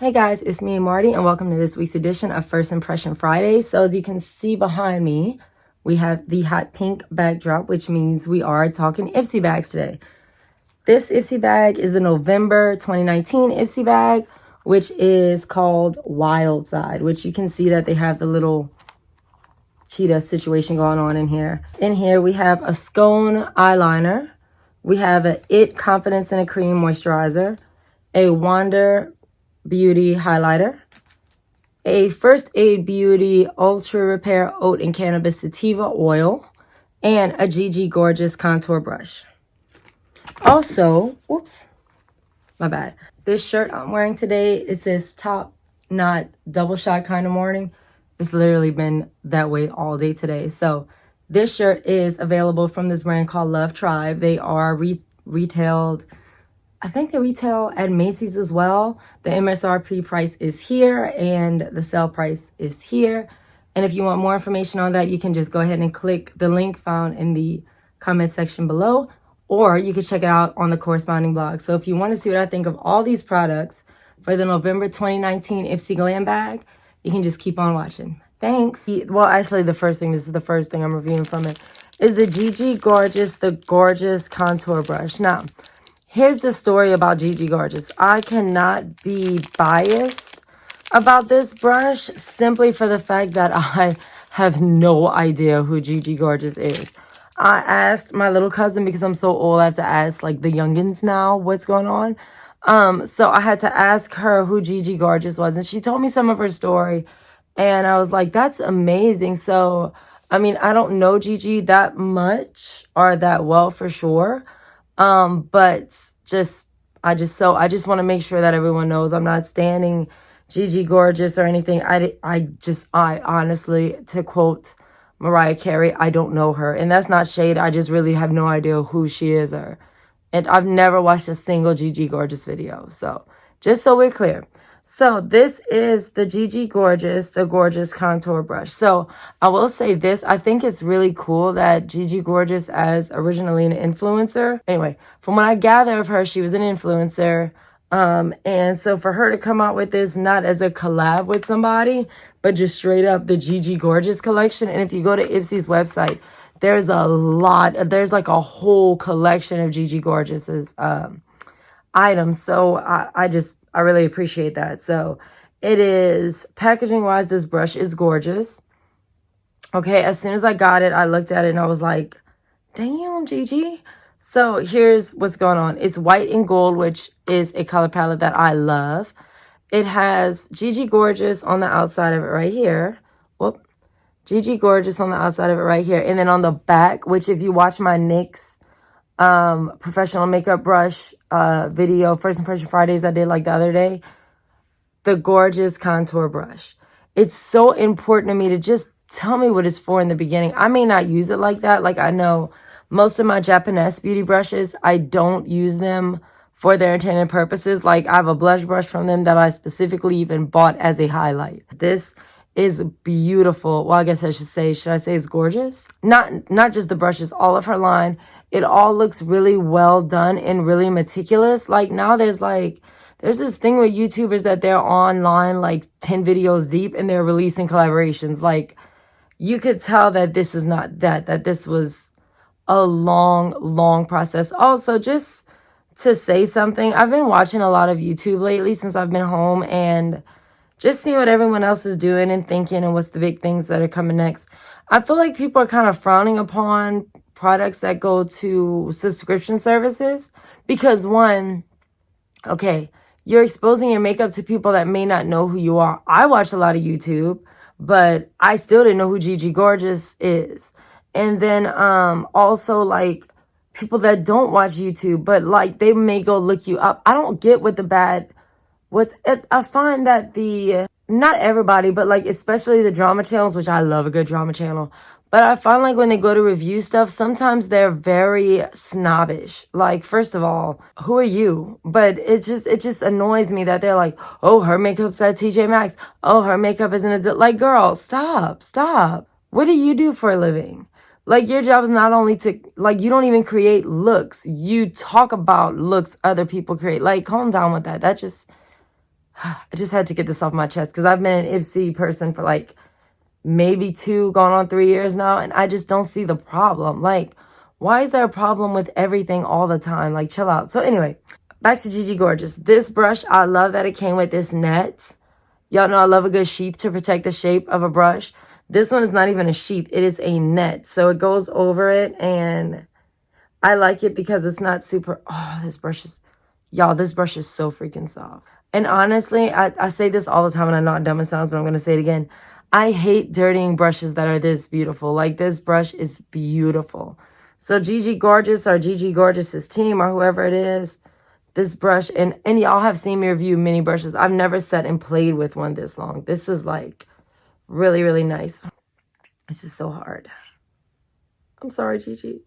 Hey guys, it's me and Marty, and welcome to this week's edition of First Impression Friday. So as you can see behind me, we have the hot pink backdrop, which means we are talking ipsy bags today. This ipsy bag is the November 2019 ipsy bag, which is called Wild Side, which you can see that they have the little cheetah situation going on in here. In here, we have a Skone eyeliner. We have a It Confidence in a Cream moisturizer, a Wanderess Beauty highlighter, a First Aid Beauty Ultra Repair Oat and Cannabis Sativa oil, and a Gigi Gorgeous contour brush. Also, whoops, my bad. This shirt I'm wearing today, it says top knot double shot kind of morning. It's literally been that way all day today. So this shirt is available from this brand called Love Tribe. They are retailed, I think they retail at Macy's as well. The MSRP price is here and the sale price is here. And if you want more information on that, you can just go ahead and click the link found in the comment section below, or you can check it out on the corresponding blog. So if you want to see what I think of all these products for the November 2019 ipsy Glambag, you can just keep on watching. Thanks. Well, actually, this is the first thing I'm reviewing from it, is the Gigi Gorgeous, the Gorgeous Contour Brush. Now, here's the story about Gigi Gorgeous. I cannot be biased about this brush simply for the fact that I have no idea who Gigi Gorgeous is. I asked my little cousin, because I'm so old, I have to ask like the youngins now what's going on. So I had to ask her who Gigi Gorgeous was, and she told me some of her story, and I was like, that's amazing. So, I mean, I don't know Gigi that much or that well for sure. But I just want to make sure that everyone knows I'm not standing Gigi Gorgeous or anything. I honestly, to quote Mariah Carey, I don't know her. And that's not shade. I just really have no idea who she is, and I've never watched a single Gigi Gorgeous video. So just so we're clear. So this is the Gigi Gorgeous, the Gorgeous Contour Brush. So I will say this, I think it's really cool that Gigi Gorgeous, as originally an influencer. Anyway, from what I gather of her, she was an influencer. And so for her to come out with this, not as a collab with somebody, but just straight up the Gigi Gorgeous collection. And if you go to Ipsy's website, there's like a whole collection of Gigi Gorgeous's, items. So I really appreciate that. So it is, packaging wise, this brush is gorgeous. Okay, as soon as I got it, I looked at it and I was like, damn, Gigi. So here's what's going on. It's white and gold, which is a color palette that I love. It has Gigi Gorgeous on the outside of it right here. Whoop. Gigi Gorgeous on the outside of it right here. And then on the back, which if you watch my NYX professional makeup brush video, First Impression Fridays I did like the other day, the Gorgeous Contour Brush. It's so important to me to just tell me what it's for in the beginning. I may not use it like that. Like, I know most of my Japanese beauty brushes, I don't use them for their intended purposes. Like, I have a blush brush from them that I specifically even bought as a highlight. This is beautiful. Well, I guess should I say it's gorgeous? Not just the brushes, all of her line. It all looks really well done and really meticulous. Like, now there's this thing with YouTubers that they're online like 10 videos deep and they're releasing collaborations. Like, you could tell that this is not that this was a long process. Also, just to say something, I've been watching a lot of YouTube lately since I've been home, and just seeing what everyone else is doing and thinking and what's the big things that are coming next. I feel like people are kind of frowning upon products that go to subscription services because, one, okay, you're exposing your makeup to people that may not know who you are. I watch a lot of YouTube, but I still didn't know who Gigi Gorgeous is. And then also, like, people that don't watch YouTube, but like they may go look you up. I don't get what I find that not everybody, but like especially the drama channels, which I love a good drama channel, but I find like when they go to review stuff, sometimes they're very snobbish. Like, first of all, who are you? But it just annoys me that they're like, oh, her makeup's at TJ Maxx. Oh, her makeup isn't like, girl, stop. What do you do for a living? Like, your job is not only to, like, you don't even create looks. You talk about looks other people create. Like, calm down with that. That just, I just had to get this off my chest because I've been an ipsy person for like maybe 2, going on 3 years now, and I just don't see the problem. Like, why is there a problem with everything all the time? Like, chill out. So anyway, back to Gigi Gorgeous. This brush, I love that it came with this net. Y'all know I love a good sheath to protect the shape of a brush. This one is not even a sheath. It is a net. So it goes over it, and I like it because it's not super... Oh, this brush is... Y'all, this brush is so freaking soft. And honestly, I say this all the time, and I know it dumb it sounds, but I'm going to say it again. I hate dirtying brushes that are this beautiful. Like, this brush is beautiful. So Gigi Gorgeous or Gigi Gorgeous's team or whoever it is, this brush, and y'all have seen me review mini brushes. I've never sat and played with one this long. This is like really, really nice. This is so hard. I'm sorry, Gigi.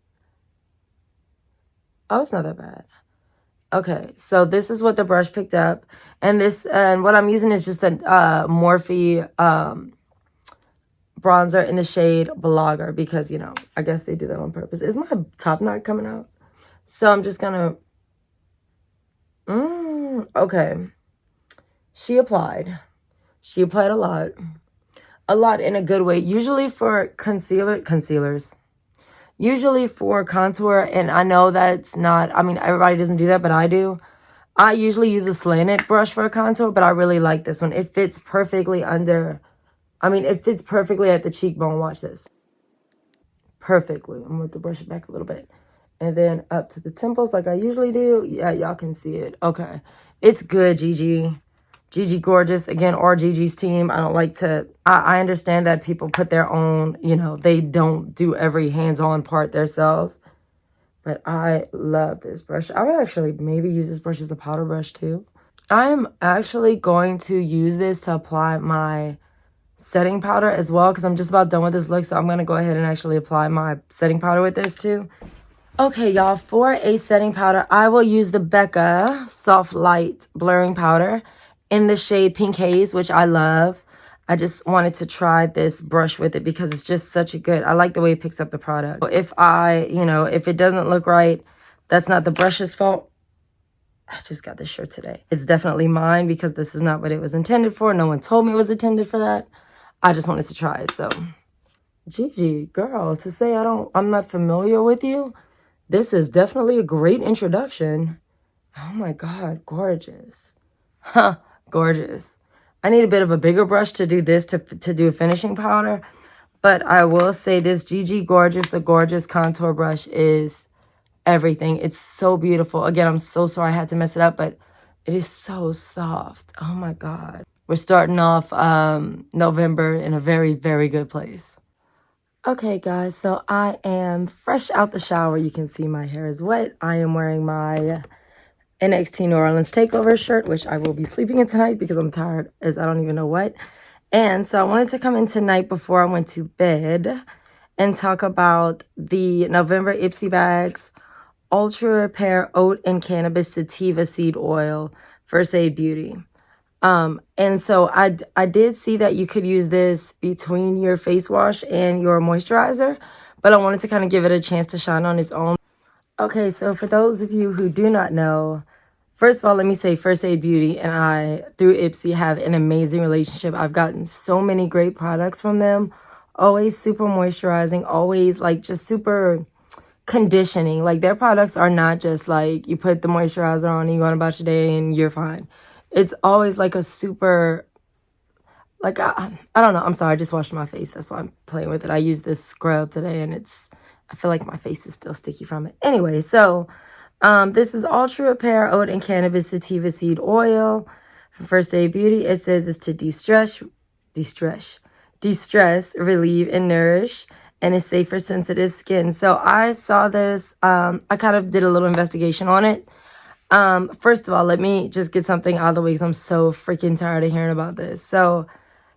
Oh, it's not that bad. Okay, so this is what the brush picked up. And this, and what I'm using is just the Morphe bronzer in the shade Blogger because, you know, I guess they do that on purpose. Is my top knot coming out? So I'm just gonna, okay. She applied a lot in a good way. Usually for concealers. Usually for contour, and I know that's not, I mean, everybody doesn't do that, but I do. I usually use a slanted brush for a contour, but I really like this one. It fits perfectly under, I mean, it fits perfectly at the cheekbone. Watch this. Perfectly. I'm going to brush it back a little bit. And then up to the temples like I usually do. Yeah, y'all can see it. Okay. It's good, Gigi. Gigi Gorgeous, again, or Gigi's team. I don't like to, I understand that people put their own, you know, they don't do every hands-on part themselves. But I love this brush. I would actually maybe use this brush as a powder brush too. I'm actually going to use this to apply my setting powder as well because I'm just about done with this look. So I'm going to go ahead and actually apply my setting powder with this too. Okay, y'all, for a setting powder, I will use the Becca Soft Light Blurring Powder in the shade Pink Haze, which I love. I just wanted to try this brush with it because it's just such a good, I like the way it picks up the product. If if it doesn't look right, that's not the brush's fault. I just got this shirt today. It's definitely mine because this is not what it was intended for. No one told me it was intended for that. I just wanted to try it, so. Gigi, girl, to say I'm not familiar with you, this is definitely a great introduction. Oh my God, gorgeous. Huh, gorgeous. I need a bit of a bigger brush to do this, to do a finishing powder. But I will say this Gigi Gorgeous, the Gorgeous Contour Brush is everything. It's so beautiful. Again, I'm so sorry I had to mess it up, but it is so soft. Oh my God. We're starting off November in a very, very good place. Okay, guys, so I am fresh out the shower. You can see my hair is wet. I am wearing my NXT New Orleans Takeover shirt, which I will be sleeping in tonight because I'm tired as I don't even know what. And so I wanted to come in tonight before I went to bed and talk about the November Ipsy Bags Ultra Repair Oat and Cannabis Sativa Seed Oil First Aid Beauty. And so I did see that you could use this between your face wash and your moisturizer, but I wanted to kind of give it a chance to shine on its own. Okay, so for those of you who do not know, first of all, let me say First Aid Beauty and I, through Ipsy, have an amazing relationship. I've gotten so many great products from them. Always super moisturizing, always like just super conditioning. Like their products are not just like you put the moisturizer on and you go on about your day and you're fine. It's always like a super, like, I don't know. I'm sorry, I just washed my face. That's why I'm playing with it. I used this scrub today and I feel like my face is still sticky from it. Anyway, so this is Ultra Repair Oat and Cannabis Sativa Seed Oil for First Aid Beauty. It says it's to de-stress, relieve, and nourish, and it's safe for sensitive skin. So I saw this. I kind of did a little investigation on it. First of all, let me just get something out of the way because I'm so freaking tired of hearing about this. So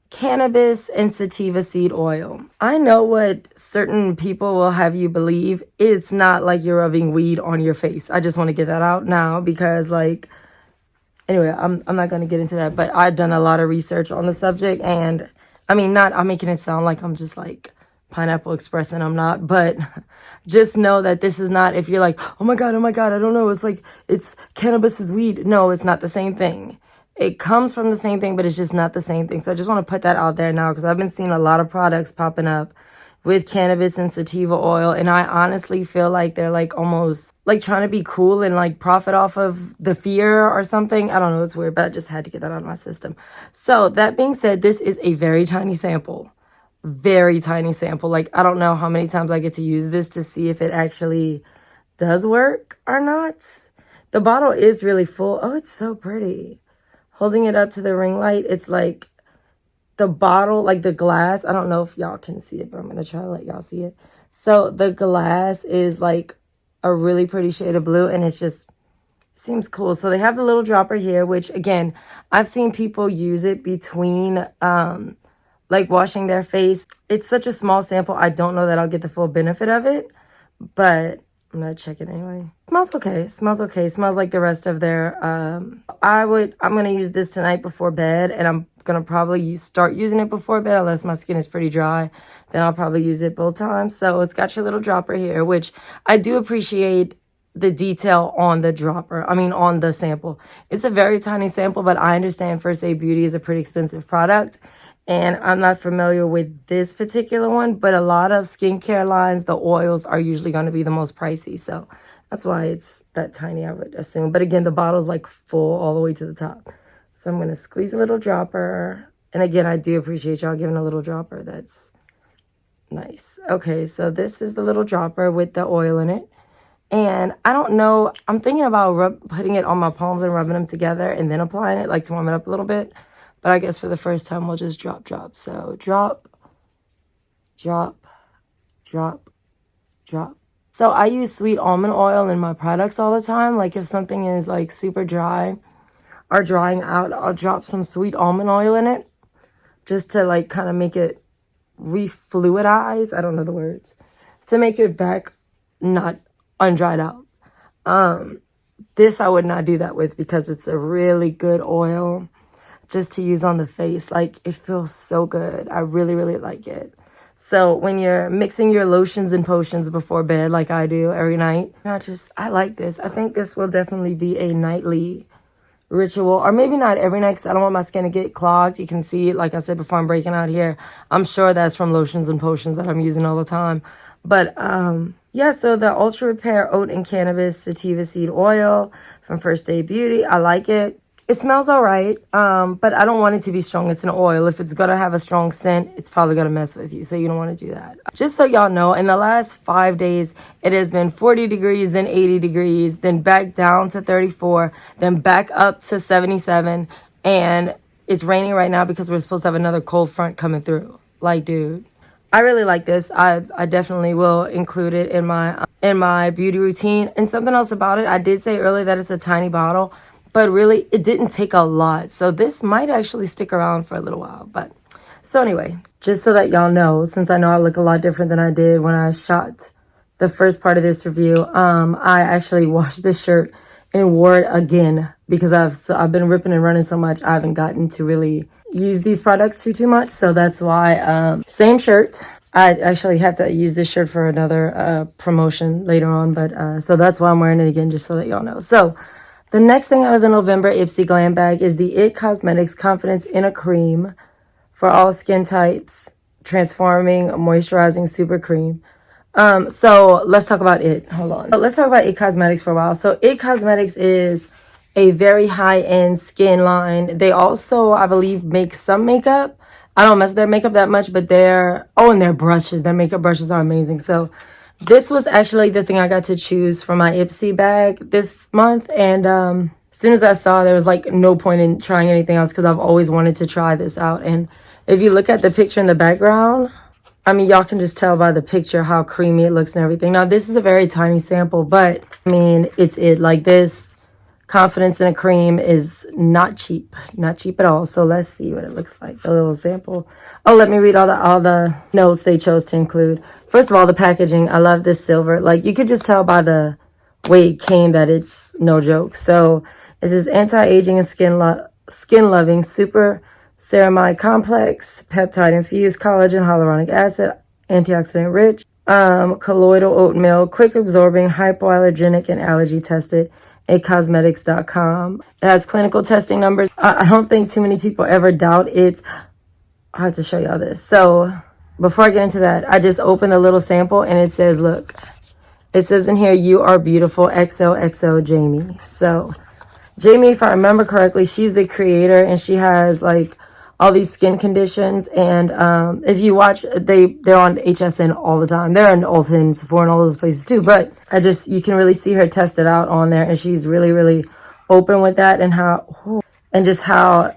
cannabis and sativa seed oil. I know what certain people will have you believe. It's not like you're rubbing weed on your face. I just want to get that out now because like, anyway, I'm not going to get into that, but I've done a lot of research on the subject and I mean, I'm making it sound like I'm just like Pineapple Express and I'm not, but just know that this is not, if you're like, oh my God, I don't know. It's like, it's cannabis is weed. No, it's not the same thing. It comes from the same thing, but it's just not the same thing. So I just want to put that out there now because I've been seeing a lot of products popping up with cannabis and sativa oil, and I honestly feel like they're like almost like trying to be cool and like profit off of the fear or something. I don't know, it's weird, but I just had to get that out of my system. So that being said, this is a very tiny sample. Very tiny sample. Like, I don't know how many times I get to use this to see if it actually does work or not. The bottle is really full. Oh, it's so pretty. Holding it up to the ring light, it's like the bottle, like the glass. I don't know if y'all can see it, but I'm going to try to let y'all see it. So the glass is like a really pretty shade of blue, and it's just seems cool. So they have the little dropper here, which again, I've seen people use it between like washing their face. It's such a small sample. I don't know that I'll get the full benefit of it, but I'm gonna check it anyway. Smells okay. Smells okay. Smells like the rest of their I'm gonna use this tonight before bed, and I'm gonna probably start using it before bed unless my skin is pretty dry. Then I'll probably use it both times. So it's got your little dropper here, which I do appreciate the detail on the dropper. I mean, on the sample. It's a very tiny sample, but I understand First Aid Beauty is a pretty expensive product. And I'm not familiar with this particular one, but a lot of skincare lines, the oils are usually going to be the most pricey. So that's why it's that tiny, I would assume. But again, the bottle's like full all the way to the top. So I'm going to squeeze a little dropper. And again, I do appreciate y'all giving a little dropper. That's nice. Okay, so this is the little dropper with the oil in it. And I don't know, I'm thinking about putting it on my palms and rubbing them together and then applying it, like to warm it up a little bit. But I guess for the first time, we'll just drop. So drop, drop, drop, drop. So I use sweet almond oil in my products all the time. Like if something is like super dry or drying out, I'll drop some sweet almond oil in it just to like kind of make it refluidize. I don't know the words. To make it back not undried out. This I would not do that with because it's a really good oil just to use on the face. Like, it feels so good. I really, really like it. So when you're mixing your lotions and potions before bed, like I do every night, I like this. I think this will definitely be a nightly ritual, or maybe not every night because I don't want my skin to get clogged. You can see it, like I said before, I'm breaking out here. I'm sure that's from lotions and potions that I'm using all the time. But yeah, so the Ultra Repair Oat and Cannabis Sativa Seed Oil from First Aid Beauty. I like it. It smells all right, but I don't want it to be strong. It's an oil. If it's going to have a strong scent, it's probably going to mess with you, so you don't want to do that. Just so y'all know, in the last 5 days, it has been 40 degrees, then 80 degrees, then back down to 34, then back up to 77, and it's raining right now because we're supposed to have another cold front coming through. Like, dude, I really like this. I definitely will include it in my beauty routine. And something else about it, I did say earlier that it's a tiny bottle, but really, it didn't take a lot. So this might actually stick around for a little while. But so anyway, just so that y'all know, since I know I look a lot different than I did when I shot the first part of this review, I actually washed this shirt and wore it again because I've been ripping and running so much. I haven't gotten to really use these products too much. So that's why, same shirt. I actually have to use this shirt for another promotion later on. But so that's why I'm wearing it again, just so that y'all know. So the next thing out of the November Ipsy Glambag is the IT Cosmetics Confidence in a Cream for all skin types, transforming, moisturizing super cream. So let's talk about it. Hold on. So let's talk about IT Cosmetics for a while. So IT Cosmetics is a very high-end skin line. They also, I believe, make some makeup. I don't mess with their makeup that much, but and their brushes. Their makeup brushes are amazing. So this was actually the thing I got to choose for my Ipsy bag this month. And as soon as I saw, there was like no point in trying anything else because I've always wanted to try this out. And if you look at the picture in the background, I mean, y'all can just tell by the picture how creamy it looks and everything. Now, this is a very tiny sample, but I mean, it's like this. Confidence in a Cream is not cheap at all. So let's see what it looks like, a little sample. Oh, let me read all the notes they chose to include. First of all, the packaging. I love this silver. Like, you could just tell by the way it came that it's no joke. So this is anti-aging and skin loving super ceramide complex, peptide infused collagen, hyaluronic acid, antioxidant rich, colloidal oatmeal, quick absorbing, hypoallergenic and allergy tested, itcosmetics.com. It has clinical testing numbers. I don't think too many people ever doubt it. I have to show y'all this. So before I get into that, I just opened a little sample and it says, look, it says in here, you are beautiful, XOXO Jamie. So Jamie, if I remember correctly, she's the creator and she has like all these skin conditions. And if you watch, they're on HSN all the time. They're in Ulta and Sephora and all those places too. But you can really see her test it out on there. And she's really, really open with that and just how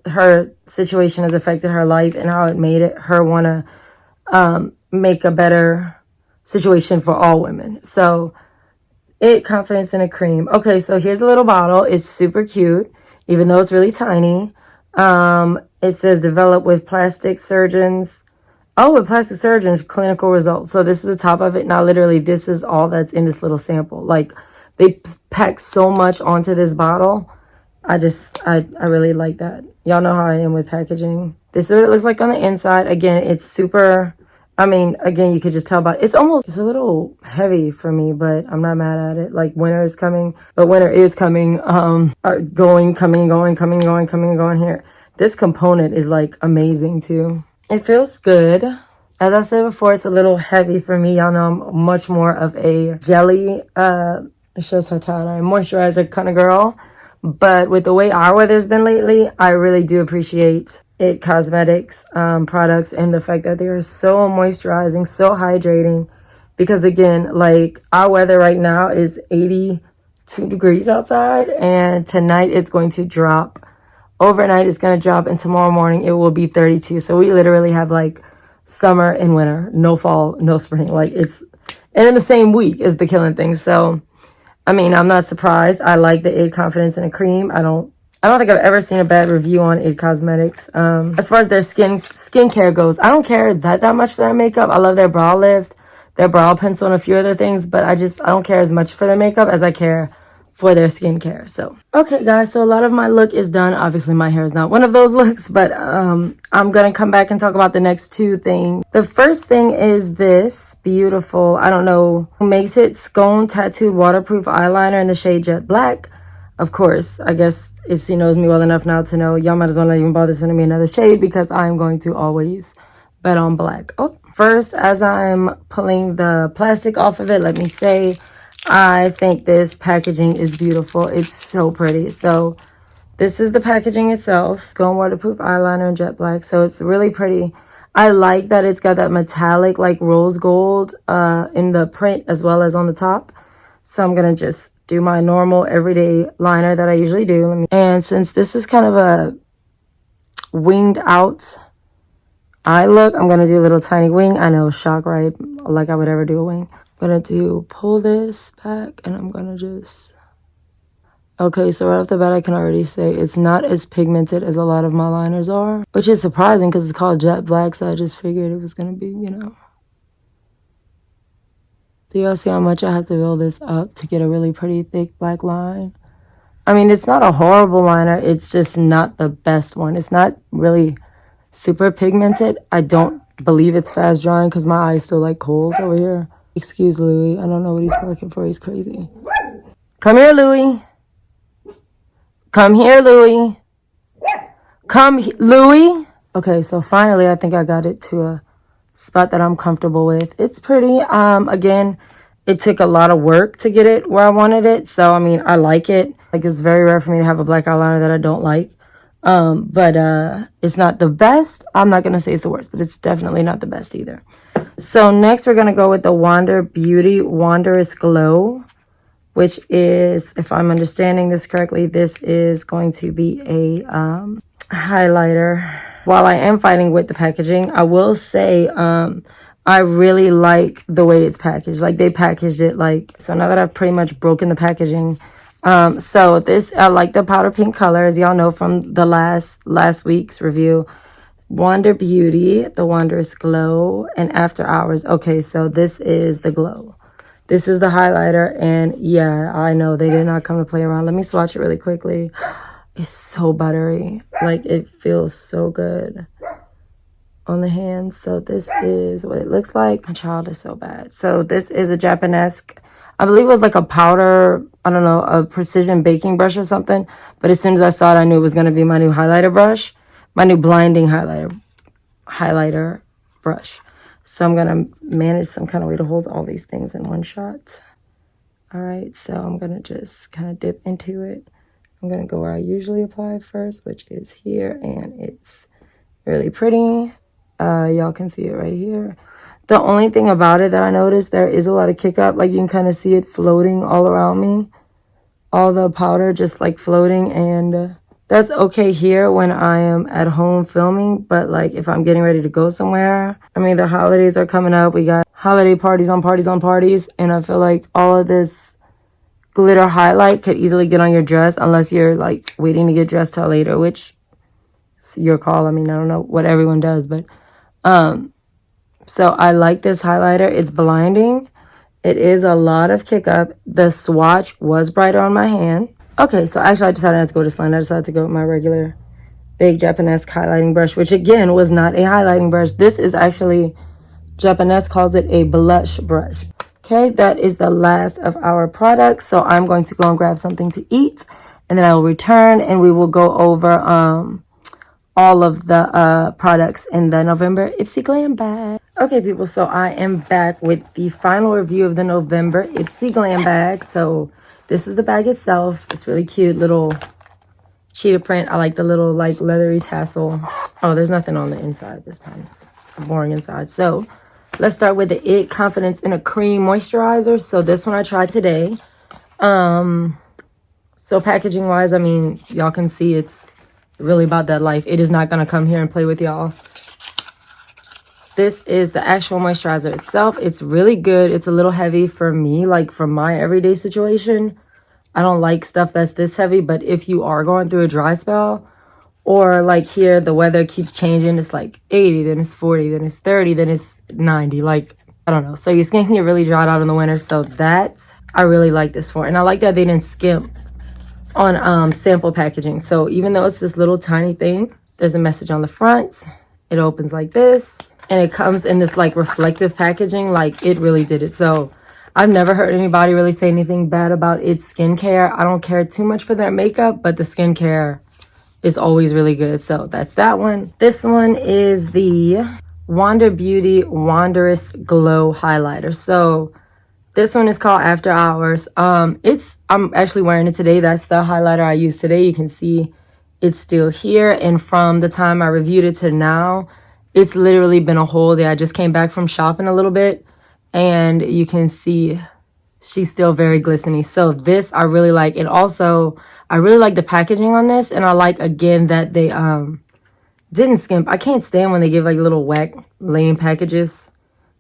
her situation has affected her life and how it made her want to make a better situation for all women. So Confidence in a Cream. Okay, so here's a little bottle. It's super cute, even though it's really tiny. It says developed with plastic surgeons. Oh, with plastic surgeons, clinical results. So this is the top of it. Now, literally, this is all that's in this little sample. Like, they pack so much onto this bottle. I really like that. Y'all know how I am with packaging. This is what it looks like on the inside. Again, it's super, again, you could just tell by, it's a little heavy for me, but I'm not mad at it. Like, winter is coming, but winter is coming, going here. This component is like amazing too. It feels good. As I said before, it's a little heavy for me. Y'all know I'm much more of a jelly, it shows how tired I am, moisturizer kind of girl. But with the way our weather's been lately, I really do appreciate It Cosmetics products and the fact that they are so moisturizing, so hydrating. Because again, like our weather right now is 82 degrees outside, and tonight it's going to drop. Overnight it's going to drop, and tomorrow morning it will be 32. So we literally have like summer and winter, no fall, no spring. Like and in the same week is the killing thing. So I'm not surprised. I like the It Confidence in a Cream. I don't think I've ever seen a bad review on It Cosmetics. As far as their skincare goes, I don't care that much for their makeup. I love their brow lift, their brow pencil, and a few other things, but I don't care as much for their makeup as I care for their skincare. So, okay guys, so a lot of my look is done. Obviously my hair is not one of those looks, but I'm gonna come back and talk about the next two things. The first thing is this beautiful, I don't know who makes it, Skone Tattooed Waterproof Eyeliner in the shade Jet Black. Of course, I guess Ipsy knows me well enough now to know y'all might as well not even bother sending me another shade, because I'm going to always bet on black. Oh, first, as I'm pulling the plastic off of it, let me say, I think this packaging is beautiful. It's so pretty. So this is the packaging itself. Skone Waterproof Eyeliner in Jet Black. So it's really pretty. I like that it's got that metallic like rose gold in the print as well as on the top. So I'm going to just do my normal everyday liner that I usually do. And since this is kind of a winged out eye look, I'm going to do a little tiny wing. I know, shock, right? Like I would ever do a wing. I'm going to pull this back and I'm going to just... Okay, so right off the bat, I can already say it's not as pigmented as a lot of my liners are, which is surprising because it's called Jet Black, so I just figured it was going to be, Do y'all see how much I have to build this up to get a really pretty thick black line? It's not a horrible liner. It's just not the best one. It's not really super pigmented. I don't believe it's fast drying because my eye's still like cold over here. Excuse Louie. I don't know what he's barking for. He's crazy. Come here, Louie. Come here, Louie. Louie. Okay, so finally, I think I got it to a spot that I'm comfortable with. It's pretty. Again, it took a lot of work to get it where I wanted it. So, I like it. Like, it's very rare for me to have a black eyeliner that I don't like. But it's not the best. I'm not going to say it's the worst, but it's definitely not the best either. So next we're going to go with the Wander Beauty Wanderess Glow, which is, if I'm understanding this correctly, this is going to be a highlighter. While I am fighting with the packaging, I will say I really like the way it's packaged. Like, they packaged it so now that I've pretty much broken the packaging. So this, I like the powder pink color, as y'all know from the last week's review. Wander Beauty, the Wanderess Glow, and After Hours. Okay, so this is the glow. This is the highlighter, and yeah, I know they did not come to play around. Let me swatch it really quickly. It's so buttery. Like, it feels so good on the hands. So this is what it looks like. My child is so bad. So this is a Japanesque I believe it was like a powder, I don't know, a precision baking brush or something. But as soon as I saw it, I knew it was going to be my new highlighter brush, my new blinding highlighter brush. So I'm going to manage some kind of way to hold all these things in one shot. All right, so I'm going to just kind of dip into it. I'm going to go where I usually apply first, which is here, and it's really pretty. Y'all can see it right here. The only thing about it that I noticed, there is a lot of kick up. Like, you can kind of see it floating all around me. All the powder just like floating, and that's okay here when I am at home filming. But like if I'm getting ready to go somewhere, I mean, the holidays are coming up. We got holiday parties on parties on parties, and I feel like all of this glitter highlight could easily get on your dress unless you're like waiting to get dressed till later, which is your call. I mean, I don't know what everyone does, but so I like this highlighter. It's blinding. It is a lot of kick up. The swatch was brighter on my hand. Okay, so actually I decided not to go with this line. I decided to go with my regular big Japanese highlighting brush, which again was not a highlighting brush. This is actually, Japanese calls it a blush brush. Okay, that is the last of our products. So I'm going to go and grab something to eat, and then I will return and we will go over all of the products in the November Ipsy Glambag. Okay, people, so I am back with the final review of the November Ipsy Glambag. So this is the bag itself. It's really cute, little cheetah print. I like the little like leathery tassel. Oh, there's nothing on the inside this time. It's boring inside. So let's start with the It Confidence in a Cream Moisturizer. So this one I tried today. So packaging wise, I mean, y'all can see it's really about that life. It is not going to come here and play with y'all. This is the actual moisturizer itself. It's really good. It's a little heavy for me, like for my everyday situation. I don't like stuff that's this heavy, but if you are going through a dry spell, or like here, the weather keeps changing. It's like 80, then it's 40, then it's 30, then it's 90. Like, I don't know. So your skin can get really dried out in the winter. So that I really like this for. And I like that they didn't skimp on sample packaging. So even though it's this little tiny thing, there's a message on the front. It opens like this, and it comes in this like reflective packaging. Like, it really did it. So I've never heard anybody really say anything bad about its skincare. I don't care too much for their makeup, but the skincare is always really good. So that's that one. This one is the Wander Beauty Wanderess Glow Highlighter. So this one is called After Hours. I'm actually wearing it today. That's the highlighter I used today. You can see it's still here. And from the time I reviewed it to now, it's literally been a whole day. I just came back from shopping a little bit, and you can see she's still very glistening. So this I really like. And also, I really like the packaging on this. And I like, again, that they didn't skimp. I can't stand when they give like little whack lame packages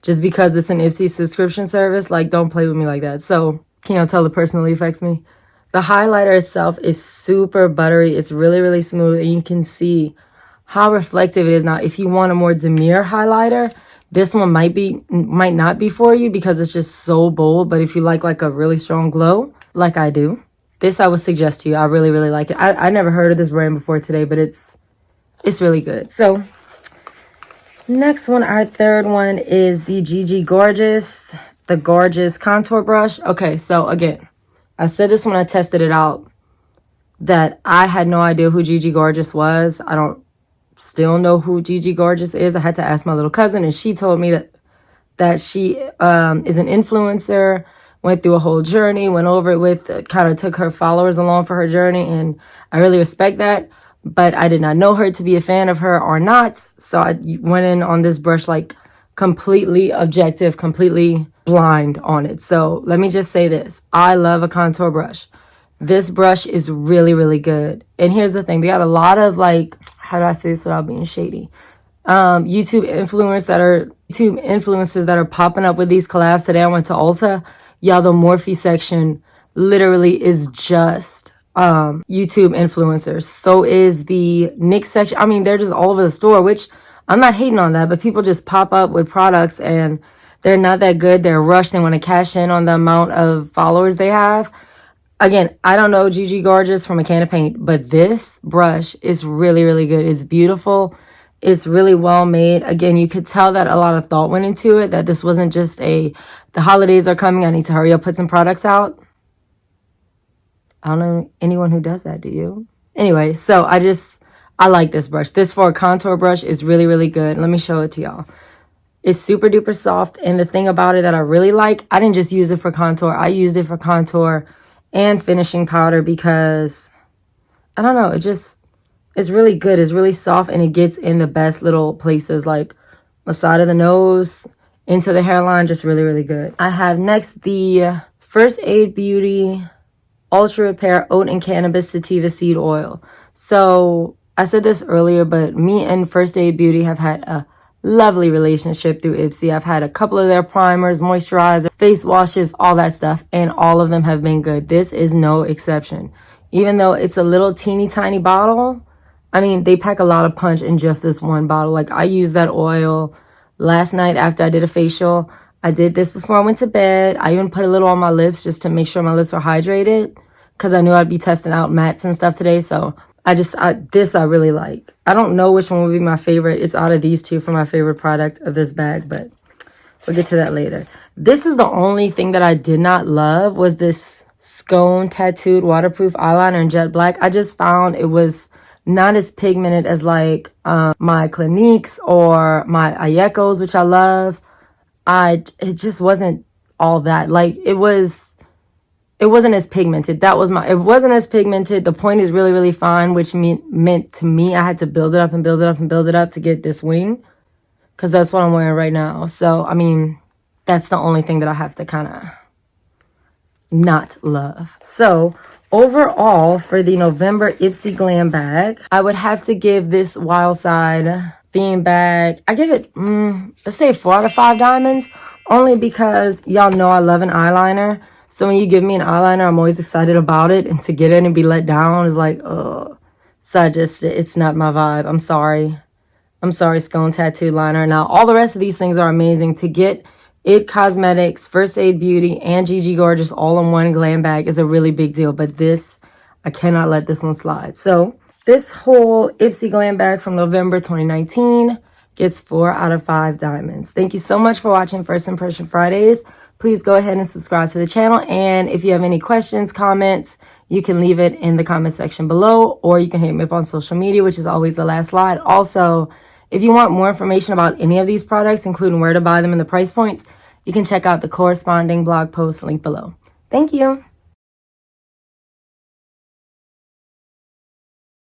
just because it's an Ipsy subscription service. Like, don't play with me like that. So, can you tell it personally affects me? The highlighter itself is super buttery. It's really, really smooth. And you can see how reflective it is. Now, if you want a more demure highlighter, this one might not be for you because it's just so bold. But if you like a really strong glow, like I do, this I would suggest to you. I really, really like it. I never heard of this brand before today, but it's really good. So next one, our third one, is the Gigi Gorgeous, the Gorgeous Contour Brush. Okay, so again, I said this when I tested it out, that I had no idea who Gigi Gorgeous was. I don't still know who Gigi Gorgeous is. I had to ask my little cousin, and she told me that she is an influencer, went through a whole journey, went over it with, kind of took her followers along for her journey, and I really respect that. But I did not know her to be a fan of her or not. So I went in on this brush like completely objective, completely blind on it. So let me just say this. I love a contour brush. This brush is really, really good. And here's the thing. They got a lot of like, how do I say this without being shady? YouTube influencers that are popping up with these collabs. Today I went to Ulta. Y'all, the Morphe section literally is just YouTube influencers. So is the NYX section. I mean, they're just all over the store, which I'm not hating on that, but people just pop up with products and they're not that good. They're rushed. They want to cash in on the amount of followers they have. Again, I don't know Gigi Gorgeous from a can of paint, but this brush is really, really good. It's beautiful. It's really well made. Again, you could tell that a lot of thought went into it, that this wasn't just the holidays are coming, I need to hurry up, put some products out. I don't know anyone who does that, do you? Anyway, so I like this brush. This for a contour brush is really, really good. Let me show it to y'all. It's super duper soft, and the thing about it that I really like, I didn't just use it for contour. I used it for contour and finishing powder because, I don't know, it's really good. It's really soft, and it gets in the best little places, like the side of the nose, into the hairline, just really, really good. I have next the First Aid Beauty Ultra Repair Oat and Cannabis Sativa Seed Oil. So I said this earlier, but me and First Aid Beauty have had a lovely relationship through Ipsy. I've had a couple of their primers, moisturizer, face washes, all that stuff, and all of them have been good. This is no exception. Even though it's a little teeny tiny bottle, I mean, they pack a lot of punch in just this one bottle. Like, I used that oil last night after I did a facial. I did this before I went to bed. I even put a little on my lips just to make sure my lips were hydrated because I knew I'd be testing out mattes and stuff today. So this I really like. I don't know which one would be my favorite. It's out of these two for my favorite product of this bag, but we'll get to that later. This is the only thing that I did not love was this Skone Tattooed Waterproof Eyeliner in Jet Black. I just found it was not as pigmented as like my Cliniques or my Ayekos, which I love. It just wasn't all that. Like, it wasn't as pigmented. It wasn't as pigmented. The point is really, really fine, which meant to me, I had to build it up and build it up and build it up to get this wing. Because that's what I'm wearing right now. So, I mean, that's the only thing that I have to kind of not love. So, overall, for the November Ipsy Glam bag, I would have to give this Wild Side Bean bag, I give it, let's say 4 out of 5 diamonds. Only because y'all know I love an eyeliner. So when you give me an eyeliner, I'm always excited about it. And to get it and be let down is like, ugh. So it's not my vibe. I'm sorry. I'm sorry, Skone Tattooed Liner. Now, all the rest of these things are amazing. To get It Cosmetics, First Aid Beauty, and Gigi Gorgeous all in one glam bag is a really big deal. But this, I cannot let this one slide. So this whole Ipsy Glam bag from November 2019 gets 4 out of 5 diamonds. Thank you so much for watching First Impression Fridays. Please go ahead and subscribe to the channel. And if you have any questions, comments, you can leave it in the comment section below, or you can hit me up on social media, which is always the last slide. Also, if you want more information about any of these products, including where to buy them and the price points, you can check out the corresponding blog post link below. Thank you.